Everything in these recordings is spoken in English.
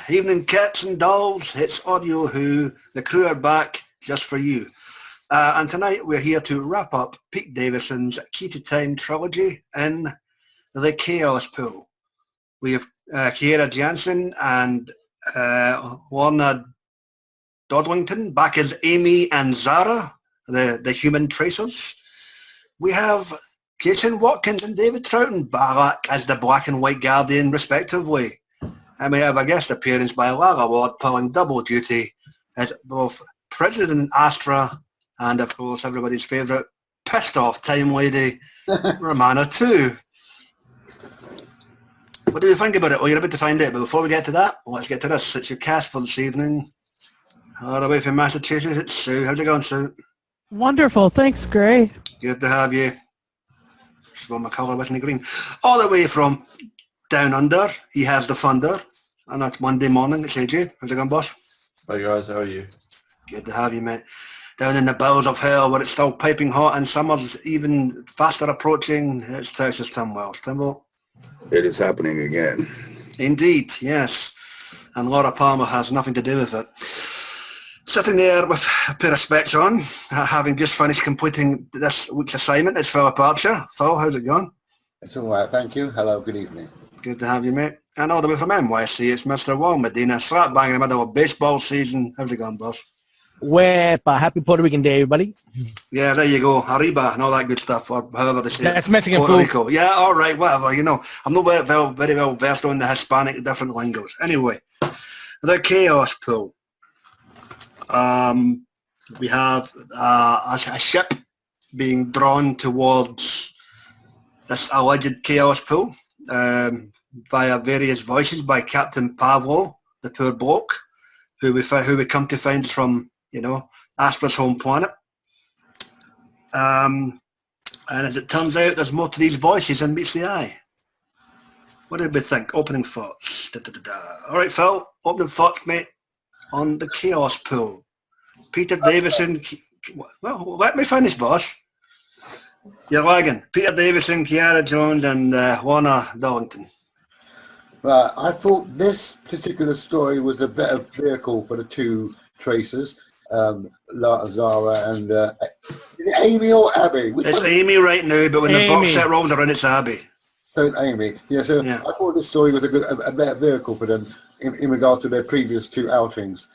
Evening kits and dolls, it's Audio Who. The crew are back just for you. And tonight we're here to wrap up Pete Davison's Key to Time trilogy in the Chaos Pool. We have Kiera Jansen and Lorna Dodlington back as Amy and Zara, the human tracers. We have Jason Watkins and David Troughton back as the Black and White Guardian respectively. And we have a guest appearance by Lara Ward pulling double duty as both President Astra and of course everybody's favourite pissed off time lady Romana too. What do you think about it? Well, you're about to find out, but before we get to that, let's get to this. It's your cast for this evening. All the way from Massachusetts, it's Sue. How's it going, Sue? Wonderful, thanks, Gray. Good to have you. Just got my colour with me green. All the way from down under, he has the thunder, and that's Monday morning. It's AJ. How's it going, boss? Hi guys, how are you? Good to have you, mate. Down in the bowels of hell, where it's still piping hot and summer's even faster approaching, it's Texas Tim Wells. Timbo? It is happening again. Indeed, yes. And Laura Palmer has nothing to do with it. Sitting there with a pair of specs on, having just finished completing this week's assignment, is Philip Archer. Phil, how's it going? It's all right, thank you. Hello, good evening. Good to have you, mate. And all the way from NYC, it's Mr. Wal Medina, slap bang in the middle of baseball season. How's it going, boss? Wepa, happy Puerto Rican Day, everybody. Yeah, there you go. Arriba and all that good stuff, or however they say it. That's Mexican Puerto food. Rico. Yeah, all right, whatever, you know. I'm not very well versed on the Hispanic different lingos. Anyway, the Chaos Pool. We have a ship being drawn towards this alleged Chaos Pool via various voices by Captain Pavlo, the poor bloke, who we come to find from, you know, Astra's home planet. And as it turns out, there's more to these voices than meets the eye. What did we think? Opening thoughts. All right, Phil, opening thoughts, mate, on the Chaos Pool. Peter Davison, well, let me finish, boss. You're lagging. Peter Davison, Kiara Jones, and Lorna Darlington. Right, I thought this particular story was a better vehicle for the two tracers, Zara and is it Amy or Abby? It's Amy right now, but when the box set rolls around, it's Abby. So it's Amy. Yeah, so yeah. I thought this story was a better vehicle for them in regard to their previous two outings.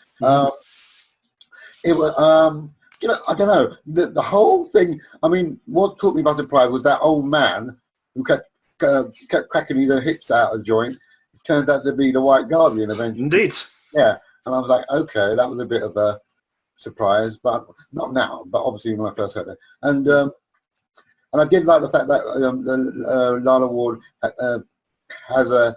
It was, you know, I don't know, the whole thing. I mean, what took me by surprise was that old man who kept cracking his hips out of joint. It turns out to be the White Guardian eventually. Indeed. Yeah, and I was like, okay, that was a bit of a surprise, but not now. But obviously when I first heard it, and I did like the fact that Lana Ward has a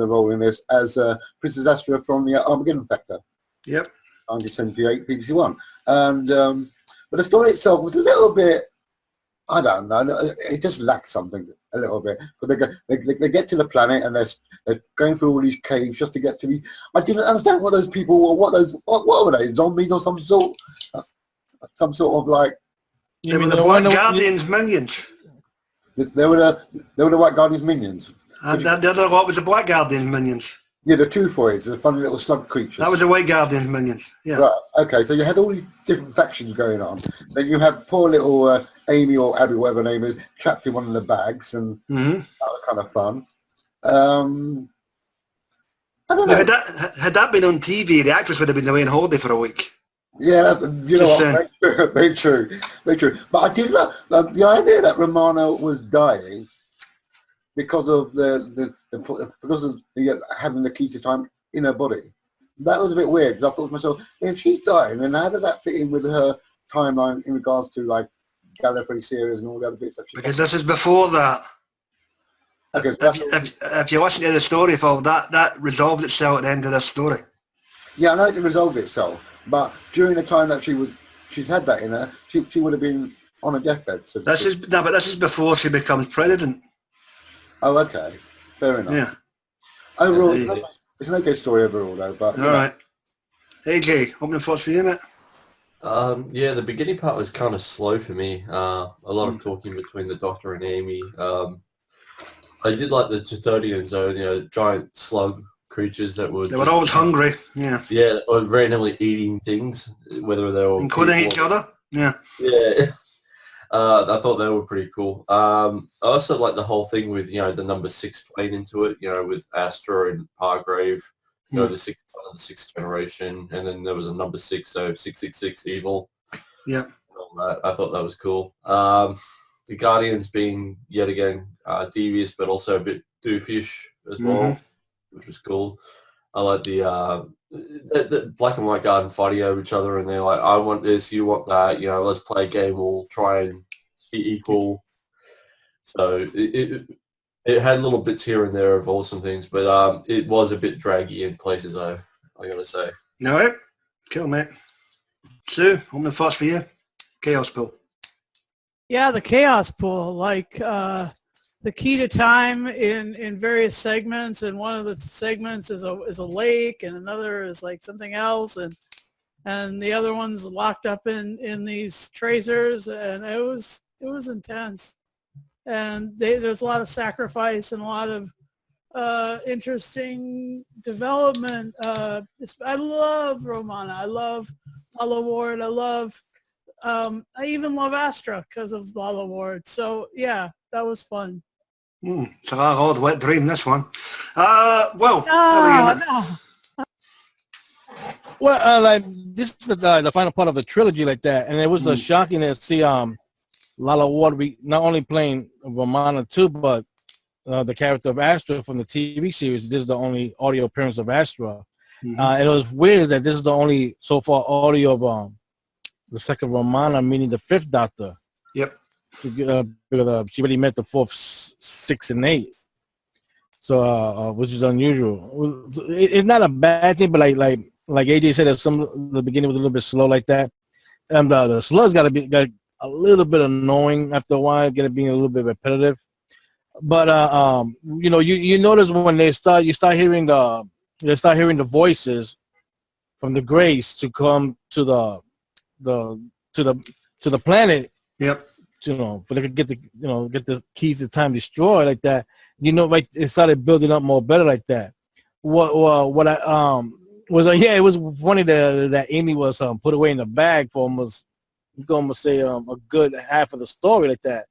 role in this as Princess Astra from the Armageddon Factor. Yep. 1978 BBC One, and but the story itself was a little bit, I don't know, it just lacked something a little bit. But they get to the planet and they're going through all these caves just to get to these. I didn't understand what those people were. What were they? Zombies or some sort of like. They were the White Guardians minions. They were the White Guardians minions. And the other lot was the Black Guardians minions. Yeah, the Teuthoids, the funny little slug creatures. That was the White Guardians minions, yeah. Right, okay, so you had all these different factions going on. Then you had poor little Amy or Abby, whatever her name is, trapped in one of the bags, and that was kind of fun. I don't know. Had that been on TV, the actress would have been away on holiday for a week. Yeah, that's, you know what, very true. But I did love the idea that Romana was dying because of having the key to time in her body. That was a bit weird, because I thought to myself, if she's dying, then how does that fit in with her timeline in regards to like Gallifrey series and all the other bits that she Because this is before that. Okay, if you listen to the story, Phil, that resolved itself at the end of this story. Yeah, I know it resolved itself, but during the time that she's had that in her, she would have been on a deathbed. So this is before she becomes president. Oh, okay. Fair enough. Yeah. Overall, it's an okay story overall, though. But all right. AJ, opening thoughts for you, mate? Yeah, the beginning part was kind of slow for me. A lot of talking between the Doctor and Amy. I did like the Teuthoidians, though, you know, giant slug creatures that were... They were always hungry, yeah. Yeah, or randomly eating things, whether they were... Including each other, yeah. Yeah. I thought they were pretty cool. I also like the whole thing with, the number 6 playing into it, with Astra and Pargrave, the sixth one of the 6th generation, and then there was a number 6, so 666 evil. Yeah. I thought that was cool. The Guardians being, yet again, devious, but also a bit doofish as well, which was cool. I like the black and white Guardian fighting over each other, and they're like, I want this, you want that, let's play a game, we'll try and be equal. So it had little bits here and there of awesome things, but it was a bit draggy in places, I gotta say. All right. Cool, mate. Sue, I'm the first for you. Chaos Pool. Yeah, the chaos pool, like the key to time in various segments, and one of the segments is a lake, and another is like something else, and the other one's locked up in these tracers, and it was intense, and there's a lot of sacrifice and a lot of interesting development. I love Romana. I love Lala Ward. I even love Astra because of Lala Ward. So yeah, that was fun. It's a hard wet dream, this one. Well, No. like this is the final part of the trilogy like that, and it was shocking to see Lala Ward not only playing Romana too, but the character of Astra from the TV series. This is the only audio appearance of Astra. It was weird that this is the only so far audio of the second Romana, meaning the 5th Doctor. Yep. Because she really met the 4th, 6th, and 8. So, which is unusual. It's not a bad thing, but like AJ said, the beginning was a little bit slow like that. And the slow's got a little bit annoying after a while, being a little bit repetitive. But you notice when you start hearing the voices from the Grace to come to the planet. Yep. For they could get the keys to time destroyed like that. Right, it started building up more better like that. It was funny that Amy was put away in the bag for almost say a good half of the story like that.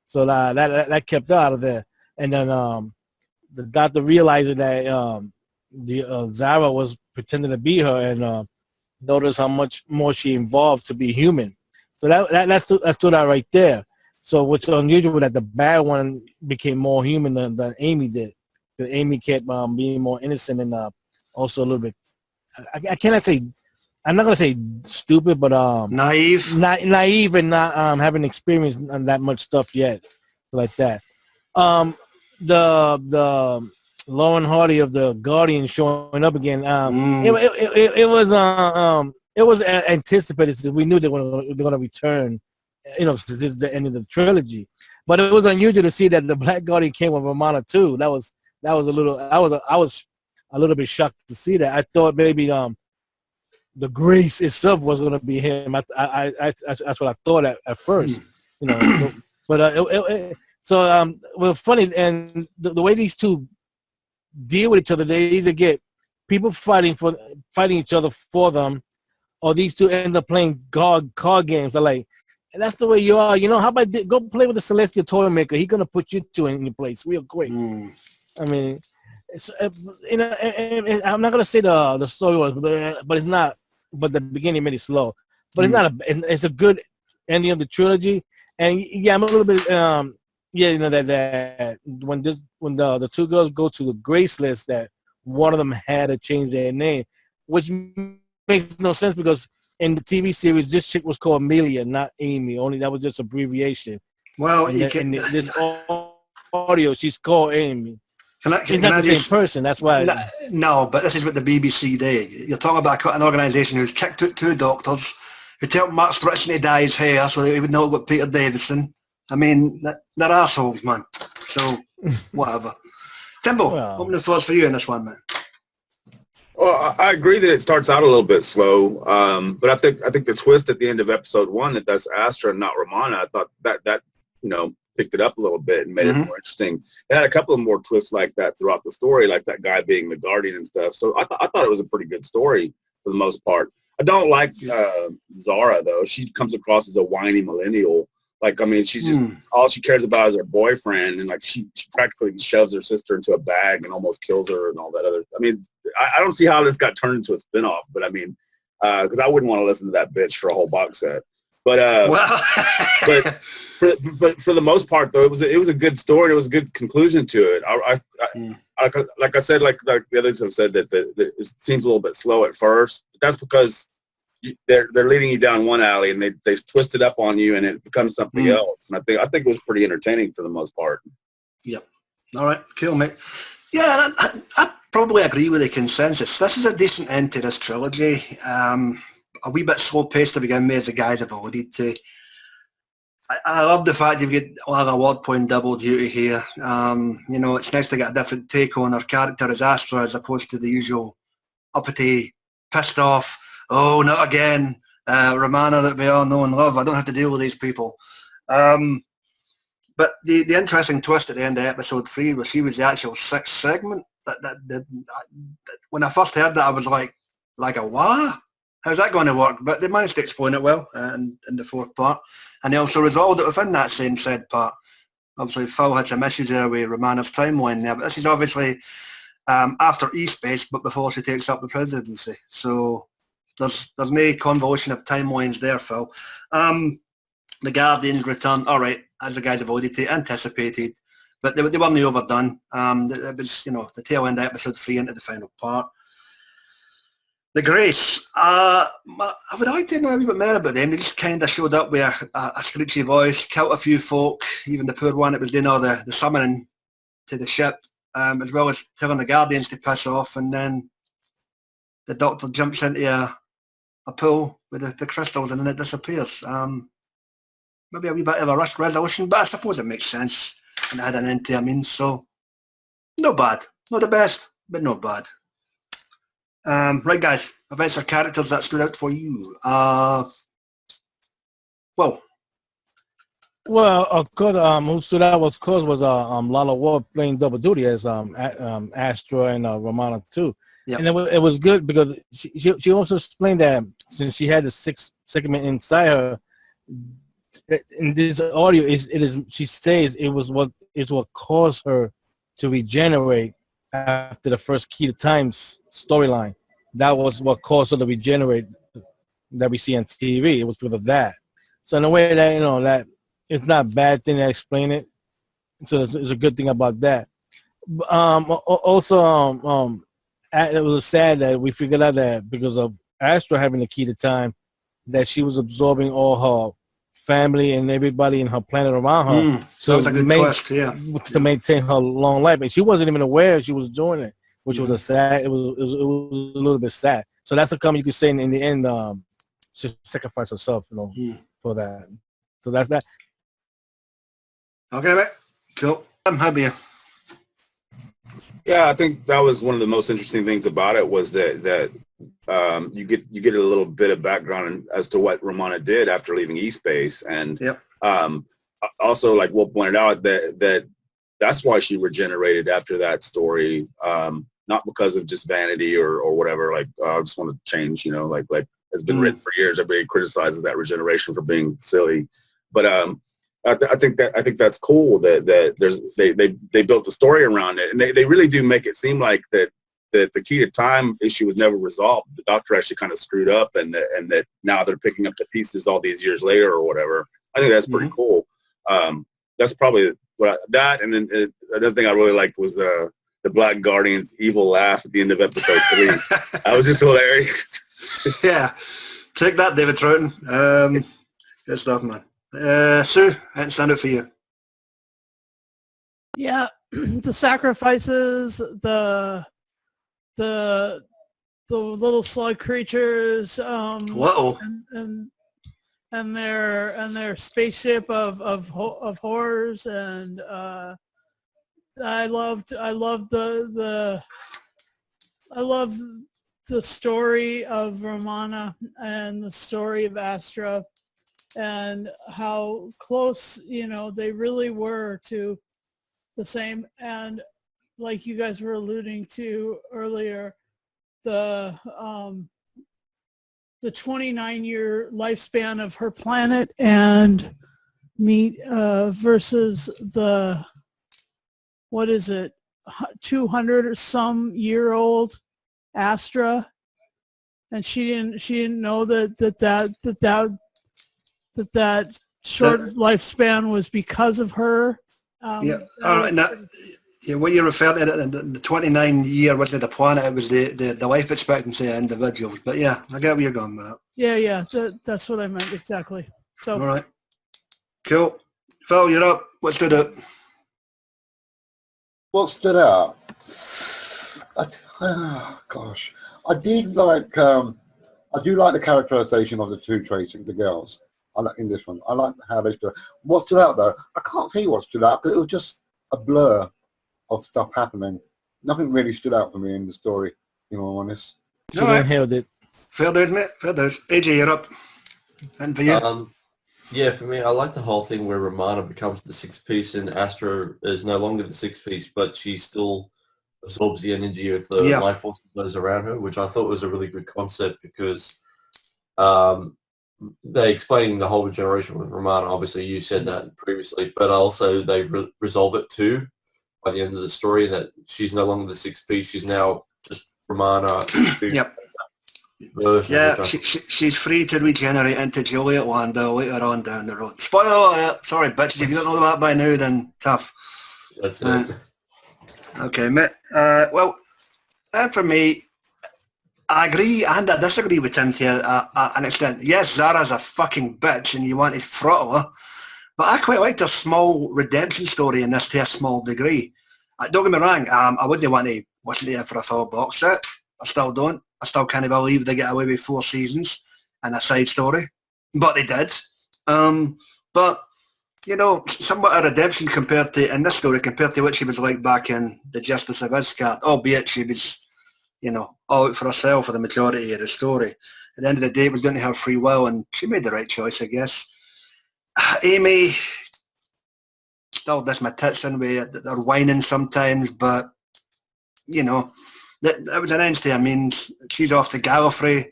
So that kept her out of there, and then the Doctor realizing that Zara was pretending to be her, and notice how much more she evolved to be human. So that stood out right there. So what's unusual that the bad one became more human than Amy did. Because Amy kept being more innocent and also a little bit, I cannot say, I'm not going to say stupid, but naive. Naive and not having experienced that much stuff yet like that. The Lauren Hardy of the Guardian showing up again. It was anticipated. We knew they're going to return, since this is the end of the trilogy. But it was unusual to see that the Black Guardian came with Romana too. I was a little bit shocked to see that. I thought maybe the Grace itself was going to be him. That's what I thought at first. Well, funny, and the way these two deal with each other, they either get people fighting each other for them, or these two end up playing card games. They're like, and that's the way you are. How about go play with the Celestial Toy Maker? He's gonna put you two in your place real quick. I mean, I'm not gonna say the story was, but it's not. But the beginning made it slow. But it's not it's a good ending of the trilogy. And yeah, I'm a little bit that when the two girls go to the Grace list, that one of them had to change their name, which makes no sense because in the TV series, this chick was called Amelia, not Amy. Only that was just abbreviation. Well, this audio, she's called Amy. She's not the same person. That's why. No, but this is what the BBC did. You're talking about an organisation who's kicked out 2 doctors, who took Mark Stritchley to dye his hair so they would know about Peter Davison. I mean, they're assholes, man. So, whatever. Timbo, open the first for you in this one, man. Well, I agree that it starts out a little bit slow, but I think the twist at the end of episode 1 that's Astra and not Romana, I thought that picked it up a little bit and made it more interesting. It had a couple of more twists like that throughout the story, like that guy being the guardian and stuff. So I thought it was a pretty good story for the most part. I don't like Zara though. She comes across as a whiny millennial. Like, I mean, she's just all she cares about is her boyfriend, and like she practically shoves her sister into a bag and almost kills her and all that other. I mean, I don't see how this got turned into a spinoff, but I mean, because I wouldn't want to listen to that bitch for a whole box set. But but for the most part though, it was a good story. It was a good conclusion to it. Like I said, like the others have said that it seems a little bit slow at first, but that's because they're leading you down one alley and they twist it up on you and it becomes something else. And I think it was pretty entertaining for the most part. Yep. All right, cool, mate. Yeah, I probably agree with the consensus. This is a decent end to this trilogy. A wee bit slow paced to begin with, as the guys have alluded to. I love the fact you've got a award point double duty here. You know, it's nice to get a different take on our character as Astra as opposed to the usual uppity, pissed off, oh, not again, Romana that we all know and love. I don't have to deal with these people. But the interesting twist at the end of episode 3 was she was the actual 6th segment. When I first heard that, I was like a what? How's that going to work? But they managed to explain it well in the 4th part. And they also resolved it within that same said part. Obviously, Phil had some issues there with Romana's timeline there, but this is obviously after E-Space, but before she takes up the presidency. So there's no convolution of timelines there, Phil. The Guardians return, all right, as the guys have alluded to, anticipated, but they weren't overdone. It was, you know, the tail end of episode 3 into the final part. The Grace, I would like to know a wee bit more about them. They just kind of showed up with a screechy voice, killed a few folk, even the poor one that was doing all the summoning to the ship, as well as telling the Guardians to piss off, and then the Doctor jumps into a pool with the crystals and then it disappears. Maybe a wee bit of a rushed resolution, but I suppose it makes sense, and it had an end to a means, so not bad. Not the best, but not bad. Right, guys, events or characters that stood out for you. Well, of course, who stood out was Lala Ward playing double duty as Astra and Romana too. Yep. And it was good because she also explained that since she had the 6th segment inside her, in this audio she says it's what caused her to regenerate after the first Key to Time storyline. That was what caused her to regenerate that we see on TV. It was because of that. So in a way that, you know, that it's not a bad thing to explain it. So it's a good thing about that. Also, it was sad that we figured out that because of Astra having the Key to Time, that she was absorbing all her family and everybody in her planet around her. So that's a good twist, yeah. To maintain her long life. And she wasn't even aware she was doing it, which was it was a little bit sad. So that's a comment you could say in the end, she sacrificed herself, you know, for that. So that's that. Okay, mate. Cool. I'm happy. Yeah, I think that was one of the most interesting things about it was that you get a little bit of background as to what Romana did after leaving E-Space, and also, like Will pointed out, that's why she regenerated after that story, not because of just vanity or whatever. Like I just want to change, you know, like has been written for years. Everybody criticizes that regeneration for being silly, but I think that's cool that they built a story around it, and they really do make it seem like that the Key to Time issue was never resolved. The Doctor actually kind of screwed up, and that now they're picking up the pieces all these years later or whatever. I think that's pretty cool. That's probably and then another thing I really liked was the Black Guardian's evil laugh at the end of episode 3. That was just hilarious. Yeah, take that, David Troughton. Good stuff, man. Sue, how stand out for you? Yeah, the sacrifices, the little slug creatures, and their spaceship of horrors, and I loved the story of Romana and the story of Astra. and how close, they really were to the same. And like you guys were alluding to earlier, the 29-year lifespan of her planet and meet versus the, what is it, 200 or some year old Astra, and she didn't know that short lifespan was because of her. What you referred to, the 29-year, wasn't the planet, it was the life expectancy of individuals. But yeah, I get where you're going with that. Yeah, that's what I meant, exactly. So. All right. Cool. Phil, you're up. What stood out? What stood out? Gosh. I did like, I do like the characterization of the two Tracy, the girls. I like in this one. I like how they stood out. What stood out though, I can't tell you what stood out because it was just a blur of stuff happening. Nothing really stood out for me in the story, in all honest. She held it. Fair dues, mate. Fair dues. AJ, you're up. And for you? Yeah, for me, I like the whole thing where Romana becomes the sixth piece and Astra is no longer the sixth piece, but she still absorbs the energy of the life force that goes around her, which I thought was a really good concept because they explain the whole regeneration with Romana. Obviously, you said that previously, but also they resolve it too by the end of the story that she's no longer the sixth piece. She's now just Romana. Yep. Yeah, she's free to regenerate into Juliet Lando later on down the road. Spoiler alert! Sorry, bitches, if you don't know that by now, then tough. That's it. Okay, mate. Well, and for me, I agree and I disagree with Tim to an extent. Yes, Zara's a fucking bitch and you want to throttle her, but I quite liked her small redemption story in this to a small degree. Don't get me wrong, I wouldn't want to listen to her for a full box set. I still don't. I still can't believe they get away with 4 seasons and a side story, but they did. But, somewhat a redemption compared to, in this story, compared to what she was like back in The Justice of Iscard, albeit she was, all out for herself for the majority of the story. At the end of the day, it was down to her free will, and she made the right choice, I guess. Amy still does my tits in with they're whining sometimes, but, that was an end to her means. She's off to Gallifrey.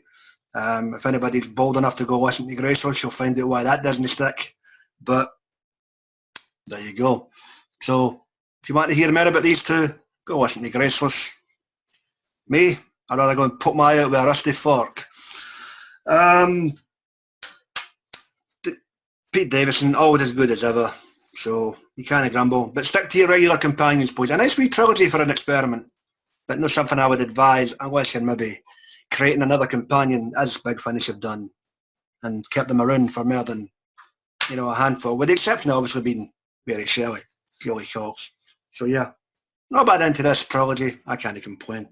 If anybody's bold enough to go listen to Graceful, she'll find out why that doesn't stick. But there you go. So if you want to hear more about these two, go listen to Graceless. Me, I'd rather go and put my eye out with a rusty fork. Pete Davison, always as good as ever. So you can't grumble. But stick to your regular companions, please. A nice wee trilogy for an experiment. But not something I would advise unless you're maybe creating another companion, as Big Finish have done, and kept them around for more than, a handful, with the exception of obviously being Mary Shelley, Julie Cox. So yeah, not bad into this trilogy. I can't complain.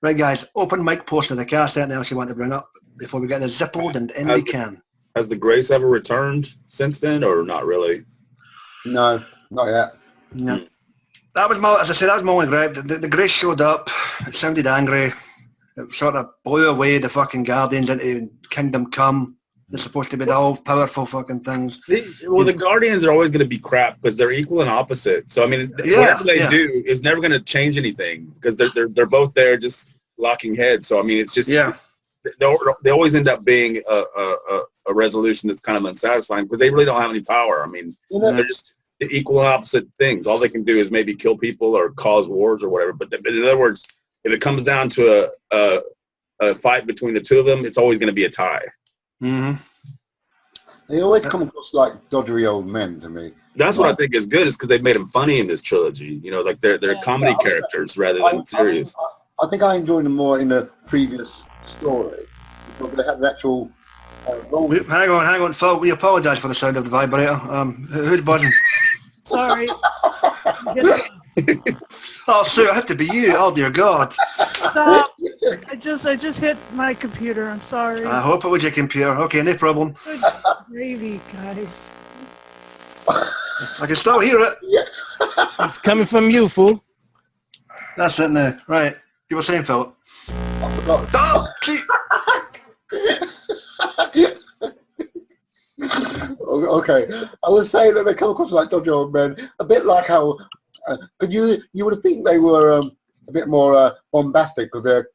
Right, guys, open mic portion of the cast. Anything else you want to bring up before we get this zippled and in we can? Has the Grace ever returned since then, or not really? No, not yet. No. That was my, as I said, that was my only gripe. The Grace showed up, it sounded angry, it sort of blew away the fucking Guardians into Kingdom Come. They're supposed to be the all-powerful fucking things. The Guardians are always going to be crap because they're equal and opposite. So, I mean, whatever they do is never going to change anything because they're both there just locking heads. So, I mean, it's just, they always end up being a resolution that's kind of unsatisfying because they really don't have any power. I mean, they're just equal and opposite things. All they can do is maybe kill people or cause wars or whatever. But in other words, if it comes down to a fight between the two of them, it's always going to be a tie. Mm-hmm. They always come across like doddery old men to me. That's what I think is good, is because they've made them funny in this trilogy. Like they're comedy characters rather than serious. I think I enjoyed them more in the previous story because they had an actual. Hang on, Phil. We apologise for the sound of the vibrator. Who's buzzing? Sorry. Oh, Sue, I have to be you. Oh, dear God. Stop. I just hit my computer. I'm sorry. I hope it was your computer. Okay, no problem. Good gravy, guys. I can still hear it. It's coming from you, fool. That's it now. Right. You were saying, Philip? I forgot. Oh, see. Okay. I was saying that they come across like dodgy old men, a bit like how, you would think they were a bit more bombastic because they're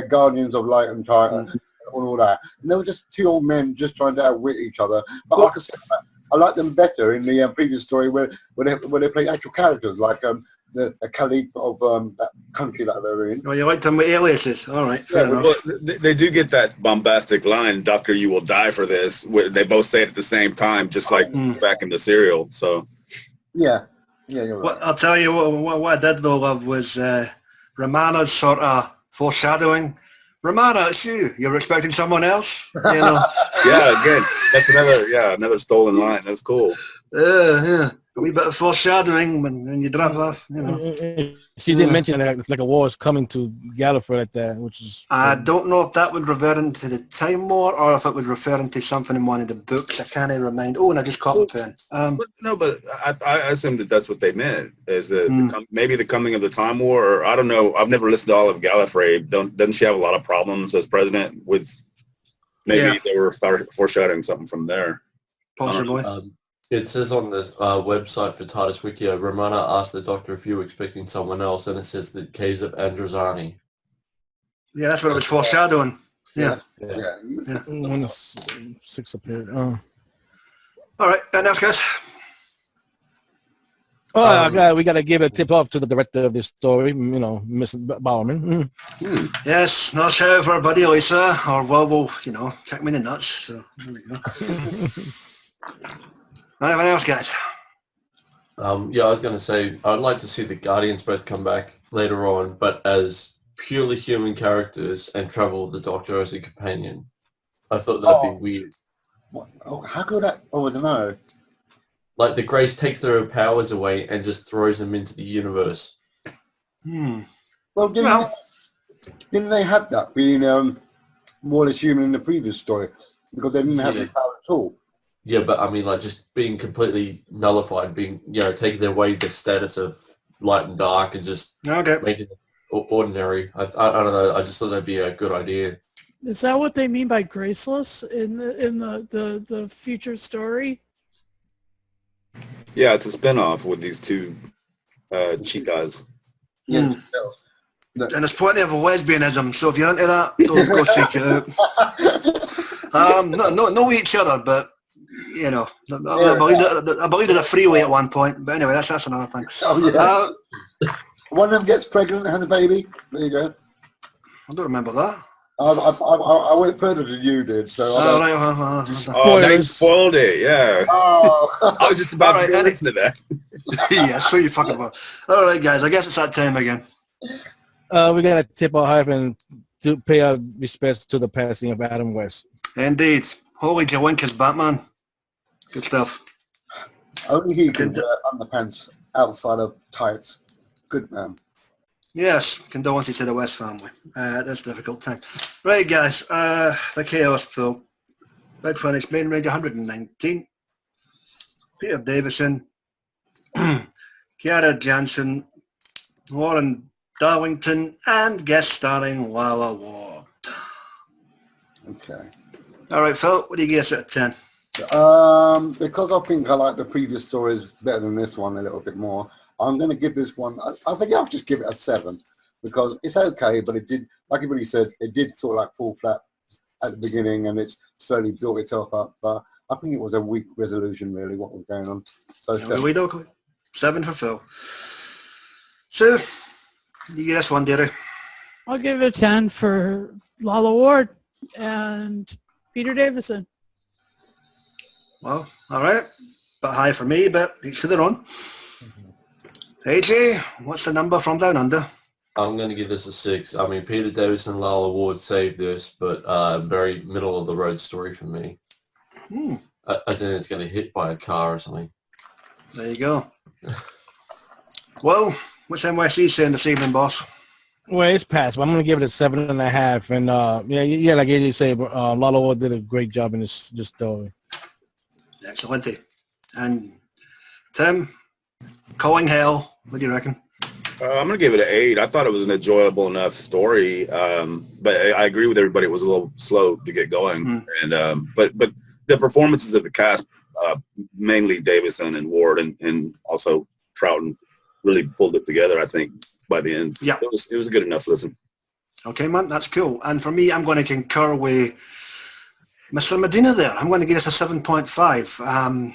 guardians of light and time and all that. And they were just two old men just trying to outwit each other. But like I said, I like them better in the previous story where they play actual characters, like the Caliph of that country that they're in. Oh, you like them with aliases? All right, fair enough. Well, they do get that bombastic line, "Doctor, you will die for this." They both say it at the same time, just like back in the serial. So, yeah, you're right. Well, I'll tell you what I did though love was Romana's sort of foreshadowing. Romana, it's you. You were expecting someone else, you know. Yeah, again, that's another stolen line. That's cool. Yeah. A wee bit of foreshadowing when you drop off, you know. She didn't mention that it's like a war is coming to Gallifrey at that, which is... I don't know if that would refer into the Time War or if it would refer into something in one of the books. I can't remind. Oh, and I just caught the pen. But I assume that's what they meant, is maybe the coming of the Time War, or I don't know. I've never listened to all of Gallifrey. Doesn't she have a lot of problems as president with... Maybe they were foreshadowing something from there. Possibly. It says on the website for TARDIS Wikia, Romana asked the Doctor if you were expecting someone else, and it says the case of Androzani. Yeah, that's what it was foreshadowing. Yeah. When it's 6 appeared. All right, anything else, guys? We got to give a tip off to the director of this story, Miss Bowerman. Yes, not sure for our buddy Lisa, or we'll kick me in the nuts. So there we go. Anything else, guys? I was going to say, I'd like to see the Guardians both come back later on, but as purely human characters and travel with the Doctor as a companion. I thought that'd be weird. How could that? I don't know. Like the Grace takes their powers away and just throws them into the universe. Well, didn't they have that being more or less human in the previous story? Because they didn't have the power at all. Yeah, but I mean, like, just being completely nullified, taking away the status of light and dark and just making it ordinary. I don't know. I just thought that'd be a good idea. Is that what they mean by graceless in the future story? Yeah, it's a spinoff with these two chicas. Yeah. And there's plenty of lesbianism, so if you're into that, go check it out. No each other, but I believe there's a freeway at one point. But anyway, that's another thing. Oh, yeah. One of them gets pregnant and has a baby. There you go. I don't remember that. I went further than you did, so. Now you spoiled it. Yeah. I was just about to listen to that. Yeah, so you fucking were. All right, guys. I guess it's that time again. We got to tip our hat and to pay our respects to the passing of Adam West. Indeed. Holy Jawinka's Batman. Good stuff. Only he can wear underpants outside of tights. Good man. Yes, condolences to the West family. That's a difficult time. Right, guys. The Chaos Pool. Big Finish, Main Range 119. Peter Davison. Kiara Jansen. Warren Darlington. And guest starring Lala Ward. Okay. All right, Phil, what do you give us out of 10? Because I think I like the previous stories better than this one a little bit more, I'm going to give this one, I think I'll just give it a 7, because it's okay, but it did, like everybody said, it did sort of like fall flat at the beginning and it's slowly built itself up, but I think it was a weak resolution really, what was going on. So 7. 7 for Phil. So, you give us one, dearie? I'll give it a 10 for Lala Ward and Peter Davison. Well, all right. Bit high for me, but each to their own. AJ, what's the number from Down Under? I'm going to give this a 6. I mean, Peter Davison and Lala Ward saved this, but very middle of the road story for me. As in it's going to hit by a car or something. There you go. Well, what's NYC saying this evening, boss? Well, it's past, but I'm going to give it a 7.5. And like AJ said, Lala Ward did a great job in this story. Excellent. And Tim, Calling Hell, what do you reckon? I'm going to give it an 8. I thought it was an enjoyable enough story, but I agree with everybody. It was a little slow to get going. And but the performances of the cast mainly Davison and Ward and also Troughton really pulled it together, I think, by the end. Yeah. It was a good enough listen. Okay, man, that's cool. And for me, I'm going to concur with Mr. Medina there. I'm going to give this a 7.5.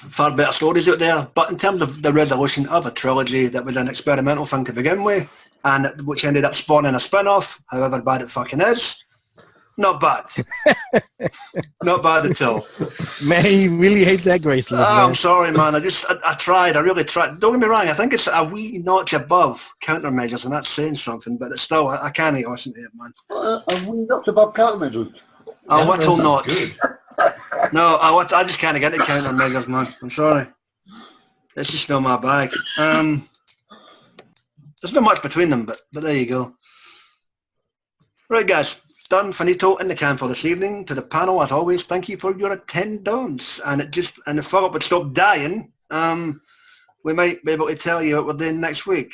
Far better stories out there, but in terms of the resolution of a trilogy that was an experimental thing to begin with, and which ended up spawning a spin-off, however bad it fucking is, not bad. Not bad at all. Man, he really hates that Graceland. Oh, I'm sorry, man. I tried. I really tried. Don't get me wrong. I think it's a wee notch above countermeasures, and that's saying something, but it's still, I can't listen to it, man. And we not above countermeasures. A little notch. No, I just can't get into countermeasures, man. I'm sorry. It's just not my bag. There's not much between them, but there you go. Right, guys. Done, finito, in the can for this evening. To the panel, as always, thank you for your attendance. And if Philip would stop dying, we might be able to tell you what we're doing next week.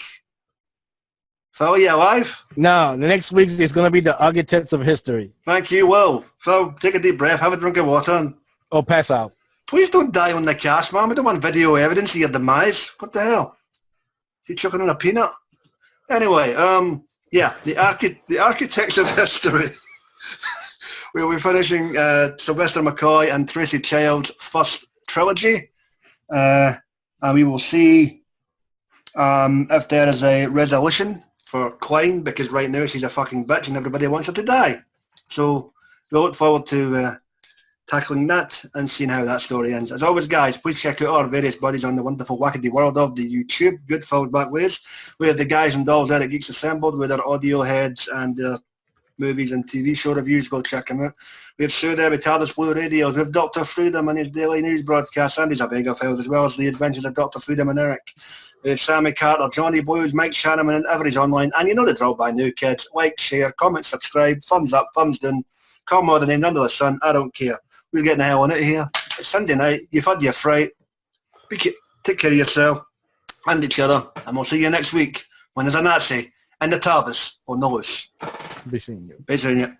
Phil, are you alive? No, the next week is going to be the Architects of History. Thank you, Will. Phil, take a deep breath, have a drink of water, and Oh, pass out. please don't die on the cast, man. We don't want video evidence of your demise. What the hell? You chucking on a peanut? Anyway, yeah, the Architects of History. We'll be finishing Sylvester McCoy and Tracy Child's first trilogy. And we will see if there is a resolution for Klein, because right now she's a fucking bitch and everybody wants her to die. So we look forward to tackling that and seeing how that story ends. As always, guys, please check out our various buddies on the wonderful wackety world of the YouTube. Good forward back ways. We have the guys and dolls there at Geeks Assembled with their audio heads and movies and TV show reviews. Go check them out. We have Sue there with TARDIS Blue Radios. We have Dr. Freedom and his daily news broadcast and his Abega Files, as well as the adventures of Dr. Freedom and Eric. We have Sammy Carter, Johnny Blues, Mike Shannon, and Every's online. And you know the drill by new kids. Like, share, comment, subscribe, thumbs up, thumbs down. Call me the name under the sun. I don't care. We're getting the hell on out of here. It's Sunday night. You've had your fright. Take care of yourself and each other. And we'll see you next week when there's a Nazi and the TARDIS on the loose. Be seeing you. Be seeing you.